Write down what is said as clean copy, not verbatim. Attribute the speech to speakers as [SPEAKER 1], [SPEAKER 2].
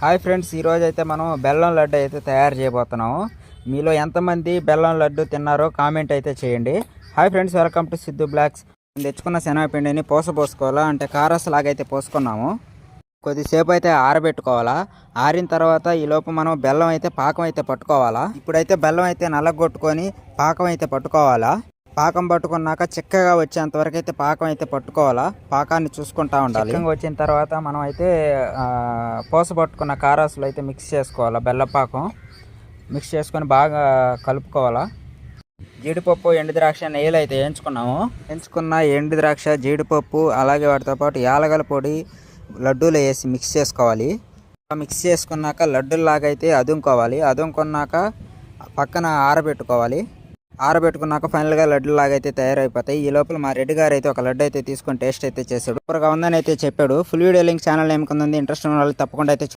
[SPEAKER 1] Hi friends, ఈరోజు అయితే మనం బెల్లం లడ్డు అయితే తయారు చేయబోతున్నాము. మీలో ఎంతమంది బెల్లం లడ్డు తిన్నారో కామెంట్ అయితే చేయండి. Hi friends, welcome to Siddhu blogs. తెచ్చుకున్న శనగపిండిని పోసుకోవాలా, అంటే కారస్ లాగైతే పోసుకున్నాము. కొద్దిసేపు అయితే ఆరబెట్టుకోవాలా. ఆరిన తర్వాత ఈ లోపు మనం బెల్లం అయితే పాకం అయితే పట్టుకోవాలా. ఇప్పుడైతే బెల్లం అయితే నల్లగొట్టుకొని పాకం అయితే పట్టుకోవాలా. పాకం పట్టుకున్నాక చిక్కగా వచ్చేంత వరకు అయితే పాకం అయితే పట్టుకోవాలా. పాకాన్ని చూసుకుంటా ఉండాలి. చిక్కగా వచ్చిన తర్వాత మనం అయితే పట్టుకున్న కారాసులు అయితే మిక్స్ చేసుకోవాలా. బెల్లం పాకం మిక్స్ చేసుకొని బాగా కలుపుకోవాలా. జీడిపప్పు, ఎండు ద్రాక్ష, నెయ్యిలు అయితే ఎంచుకున్న ఎండు ద్రాక్ష, జీడిపప్పు, అలాగే వాటితో పాటు యాలగల పొడి లడ్డూలు వేసి మిక్స్ చేసుకోవాలి. మిక్స్ చేసుకున్నాక లడ్డూలాగా అయితే అదుముకున్నాక పక్కన ఆరబెట్టుకోవాలి. ఆరబెట్టుకున్నాక ఫైనల్గా లడ్డు లాగా అయితే తయారైపోతాయి. ఈ లోపల మా రెడ్డి గారు అయితే ఒక లడ్డు అయితే తీసుకొని టేస్ట్ అయితే చేశాడు. సూపర్గా ఉందని అయితే చెప్పాడు. ఫుల్ వీడియో లింక్ ఛానల్ ఏముంది, ఇంట్రెస్ట్ ఉన్న వాళ్ళు తప్పకుండా అయితే